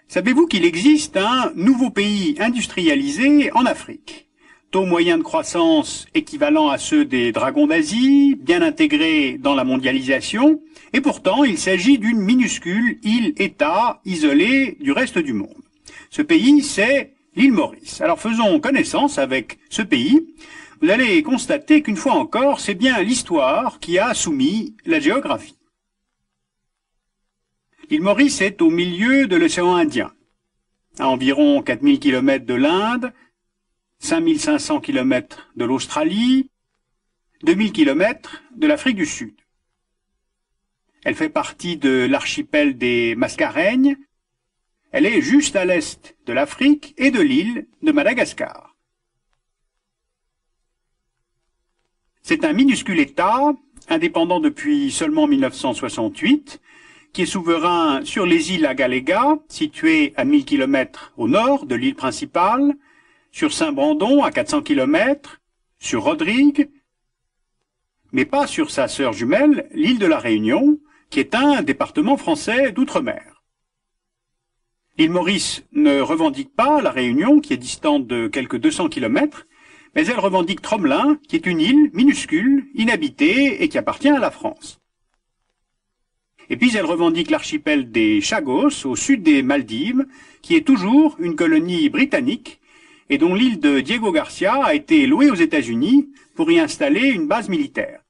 Savez-vous qu'il existe un nouveau pays industrialisé en Afrique? Taux moyen de croissance équivalent à ceux des dragons d'Asie, bien intégré dans la mondialisation, et pourtant il s'agit d'une minuscule île-État isolée du reste du monde. Ce pays, c'est l'île Maurice. Alors faisons connaissance avec ce pays. Vous allez constater qu'une fois encore, c'est bien l'histoire qui a soumis la géographie. L'île Maurice est au milieu de l'océan Indien, à environ 4000 km de l'Inde, 5500 km de l'Australie, 2000 km de l'Afrique du Sud. Elle fait partie de l'archipel des Mascareignes. Elle est juste à l'est de l'Afrique et de l'île de Madagascar. C'est un minuscule État, indépendant depuis seulement 1968, qui est souverain sur les îles Agaléga, situées à 1000 km au nord de l'île principale, sur Saint-Brandon à 400 km, sur Rodrigue, mais pas sur sa sœur jumelle, l'île de la Réunion, qui est un département français d'outre-mer. L'île Maurice ne revendique pas la Réunion, qui est distante de quelques 200 km, mais elle revendique Tromelin, qui est une île minuscule, inhabitée et qui appartient à la France. Et puis elle revendique l'archipel des Chagos, au sud des Maldives, qui est toujours une colonie britannique, et dont l'île de Diego Garcia a été louée aux États-Unis pour y installer une base militaire.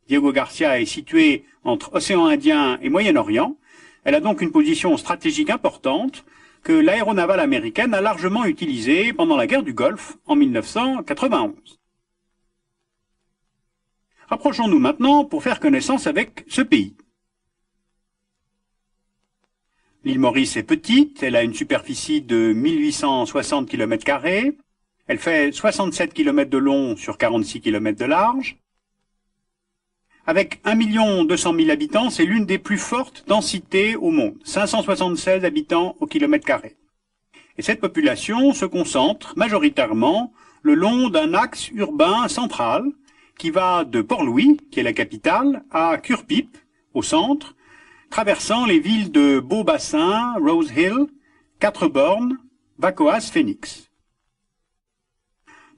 Diego Garcia est située entre Océan Indien et Moyen-Orient. Elle a donc une position stratégique importante que l'aéronavale américaine a largement utilisée pendant la guerre du Golfe en 1991. Rapprochons-nous maintenant pour faire connaissance avec ce pays. L'île Maurice est petite, elle a une superficie de 1860 km², elle fait 67 km de long sur 46 km de large. Avec 1 200 000 habitants, c'est l'une des plus fortes densités au monde, 576 habitants au kilomètre². Et cette population se concentre majoritairement le long d'un axe urbain central qui va de Port-Louis, qui est la capitale, à Curpip, au centre, traversant les villes de Beau-Bassin, Rose Hill, Quatre-Bornes, Vacoas, Phoenix.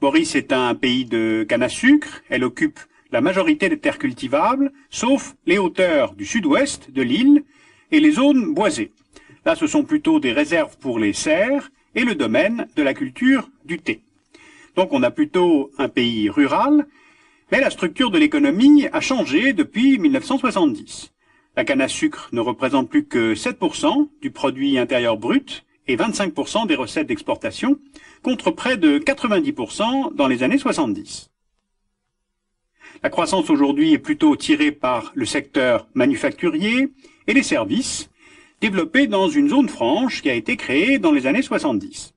Maurice est un pays de canne à sucre, elle occupe la majorité des terres cultivables, sauf les hauteurs du sud-ouest de l'île et les zones boisées. Là, ce sont plutôt des réserves pour les cerfs et le domaine de la culture du thé. Donc on a plutôt un pays rural, mais la structure de l'économie a changé depuis 1970. La canne à sucre ne représente plus que 7% du produit intérieur brut et 25% des recettes d'exportation, contre près de 90% dans les années 70. La croissance aujourd'hui est plutôt tirée par le secteur manufacturier et les services, développés dans une zone franche qui a été créée dans les années 70.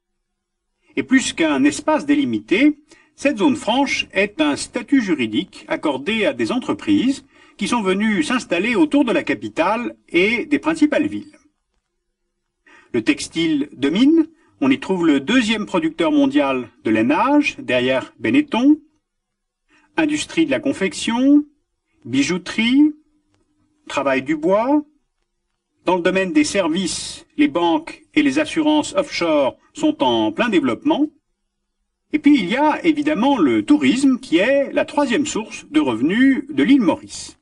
Et plus qu'un espace délimité, cette zone franche est un statut juridique accordé à des entreprises qui sont venues s'installer autour de la capitale et des principales villes. Le textile domine, on y trouve le deuxième producteur mondial de lainage, derrière Benetton, industrie de la confection, bijouterie, travail du bois. Dans le domaine des services, les banques et les assurances offshore sont en plein développement. Et puis il y a évidemment le tourisme qui est la troisième source de revenus de l'île Maurice.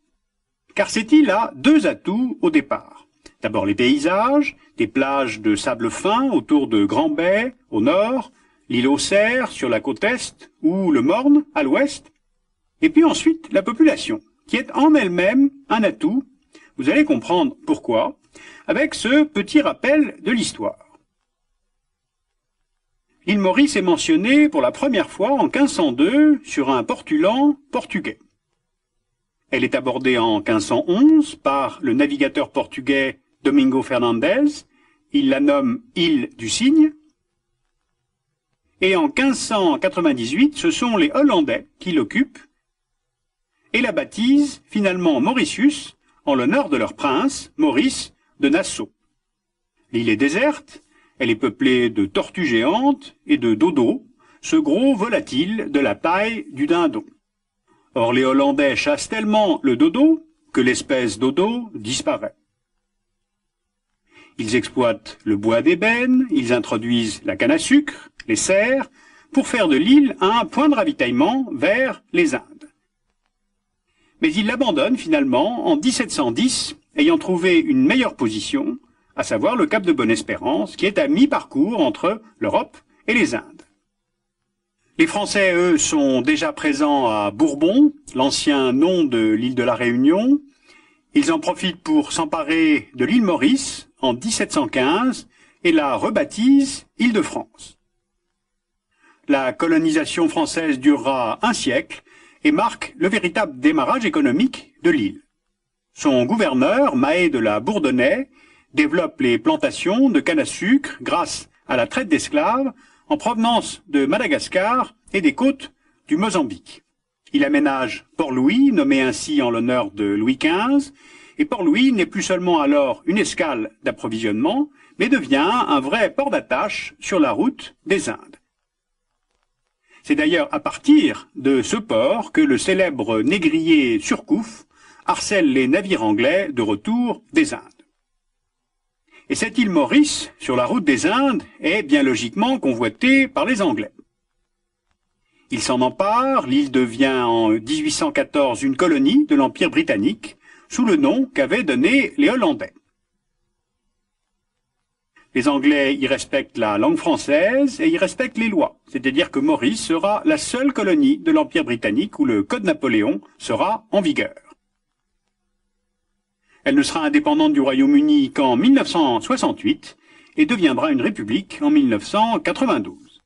Car cette île a deux atouts au départ. D'abord les paysages, des plages de sable fin autour de Grand Bay au nord, l'île aux Cerfs sur la côte est ou le Morne à l'ouest. Et puis ensuite la population, qui est en elle-même un atout. Vous allez comprendre pourquoi, avec ce petit rappel de l'histoire. L'île Maurice est mentionnée pour la première fois en 1502 sur un portulan portugais. Elle est abordée en 1511 par le navigateur portugais Domingo Fernandes. Il la nomme île du Cygne. Et en 1598, ce sont les Hollandais qui l'occupent et la baptisent finalement Mauritius en l'honneur de leur prince, Maurice de Nassau. L'île est déserte, elle est peuplée de tortues géantes et de dodos, ce gros volatile de la taille du dindon. Or les Hollandais chassent tellement le dodo que l'espèce dodo disparaît. Ils exploitent le bois d'ébène, ils introduisent la canne à sucre, les serres, pour faire de l'île un point de ravitaillement vers les Indes. Mais ils l'abandonnent finalement en 1710, ayant trouvé une meilleure position, à savoir le cap de Bonne-Espérance, qui est à mi-parcours entre l'Europe et les Indes. Les Français, eux, sont déjà présents à Bourbon, l'ancien nom de l'île de la Réunion. Ils en profitent pour s'emparer de l'île Maurice en 1715 et la rebaptisent Île-de-France. La colonisation française durera un siècle et marque le véritable démarrage économique de l'île. Son gouverneur, Mahé de la Bourdonnais, développe les plantations de canne à sucre grâce à la traite d'esclaves en provenance de Madagascar et des côtes du Mozambique. Il aménage Port-Louis, nommé ainsi en l'honneur de Louis XV, et Port-Louis n'est plus seulement alors une escale d'approvisionnement, mais devient un vrai port d'attache sur la route des Indes. C'est d'ailleurs à partir de ce port que le célèbre négrier Surcouf harcèle les navires anglais de retour des Indes. Et cette île Maurice, sur la route des Indes, est bien logiquement convoitée par les Anglais. Ils s'en emparent, l'île devient en 1814 une colonie de l'Empire britannique, sous le nom qu'avaient donné les Hollandais. Les Anglais y respectent la langue française et y respectent les lois, c'est-à-dire que Maurice sera la seule colonie de l'Empire britannique où le Code Napoléon sera en vigueur. Elle ne sera indépendante du Royaume-Uni qu'en 1968 et deviendra une république en 1992.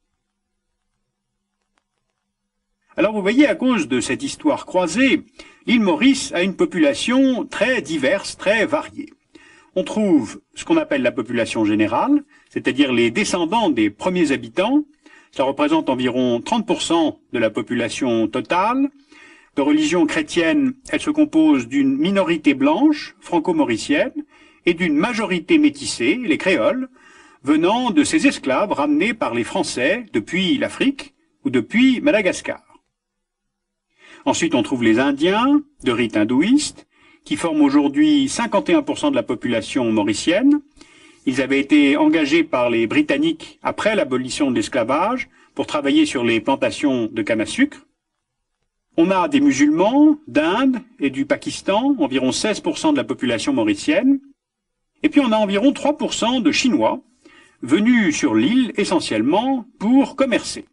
Alors vous voyez, à cause de cette histoire croisée, l'île Maurice a une population très diverse, très variée. On trouve ce qu'on appelle la population générale, c'est-à-dire les descendants des premiers habitants. Ça représente environ 30% de la population totale. De religion chrétienne, elle se compose d'une minorité blanche, franco-mauricienne, et d'une majorité métissée, les créoles, venant de ces esclaves ramenés par les Français depuis l'Afrique ou depuis Madagascar. Ensuite, on trouve les Indiens, de rite hindouiste, qui forment aujourd'hui 51% de la population mauricienne. Ils avaient été engagés par les Britanniques après l'abolition de l'esclavage pour travailler sur les plantations de canne à sucre. On a des musulmans d'Inde et du Pakistan, environ 16% de la population mauricienne. Et puis on a environ 3% de Chinois, venus sur l'île essentiellement pour commercer.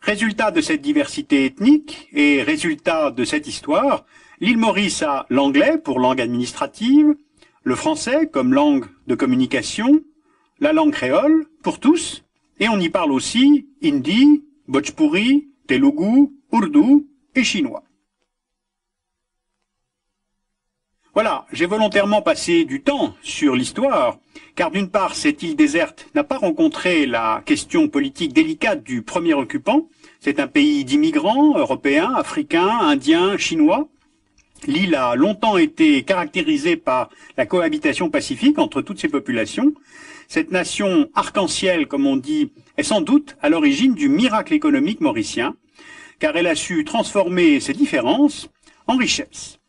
Résultat de cette diversité ethnique et résultat de cette histoire, l'île Maurice a l'anglais pour langue administrative, le français comme langue de communication, la langue créole pour tous, et on y parle aussi hindi, bhojpuri, telugu, ourdou et chinois. Voilà, j'ai volontairement passé du temps sur l'histoire, car d'une part, cette île déserte n'a pas rencontré la question politique délicate du premier occupant. C'est un pays d'immigrants, européens, africains, indiens, chinois. L'île a longtemps été caractérisée par la cohabitation pacifique entre toutes ces populations. Cette nation arc-en-ciel, comme on dit, est sans doute à l'origine du miracle économique mauricien, car elle a su transformer ces différences en richesses.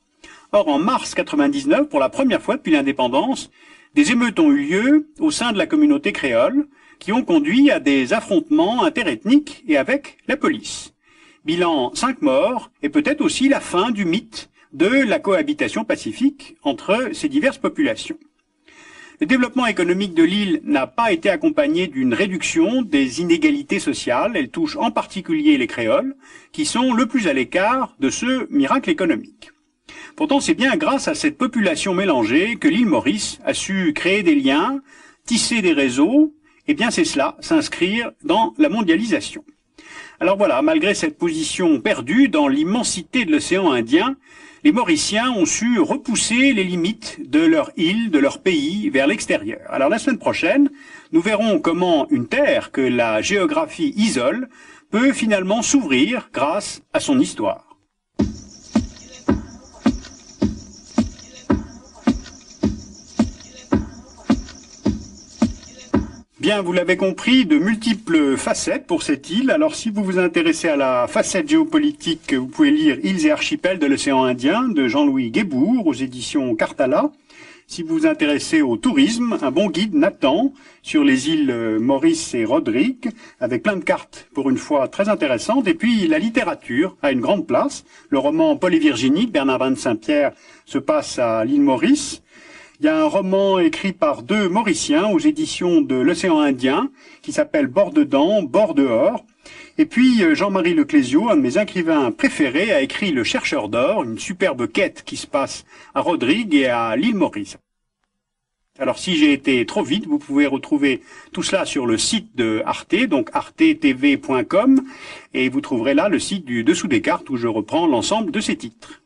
Or, en mars 99, pour la première fois depuis l'indépendance, des émeutes ont eu lieu au sein de la communauté créole, qui ont conduit à des affrontements interethniques et avec la police. Bilan 5 morts et peut-être aussi la fin du mythe de la cohabitation pacifique entre ces diverses populations. Le développement économique de l'île n'a pas été accompagné d'une réduction des inégalités sociales. Elle touche en particulier les créoles, qui sont le plus à l'écart de ce miracle économique. Pourtant, c'est bien grâce à cette population mélangée que l'île Maurice a su créer des liens, tisser des réseaux, et bien c'est cela, s'inscrire dans la mondialisation. Alors voilà, malgré cette position perdue dans l'immensité de l'océan Indien, les Mauriciens ont su repousser les limites de leur île, de leur pays, vers l'extérieur. Alors la semaine prochaine, nous verrons comment une terre que la géographie isole peut finalement s'ouvrir grâce à son histoire. Bien, vous l'avez compris, de multiples facettes pour cette île. Alors, si vous vous intéressez à la facette géopolitique, vous pouvez lire Îles et archipels de l'océan Indien de Jean-Louis Guébourg aux éditions Cartala. Si vous vous intéressez au tourisme, un bon guide, Nathan, sur les îles Maurice et Rodrigue, avec plein de cartes, pour une fois très intéressantes. Et puis, la littérature a une grande place. Le roman Paul et Virginie de Bernard Van Saint-Pierre se passe à l'île Maurice. Il y a un roman écrit par deux Mauriciens aux éditions de l'océan Indien qui s'appelle Bord dedans, Bord dehors. Et puis Jean-Marie Leclésio, un de mes écrivains préférés, a écrit Le Chercheur d'or, une superbe quête qui se passe à Rodrigue et à l'île Maurice. Alors si j'ai été trop vite, vous pouvez retrouver tout cela sur le site de Arte, donc artetv.com, et vous trouverez là le site du Dessous des cartes où je reprends l'ensemble de ces titres.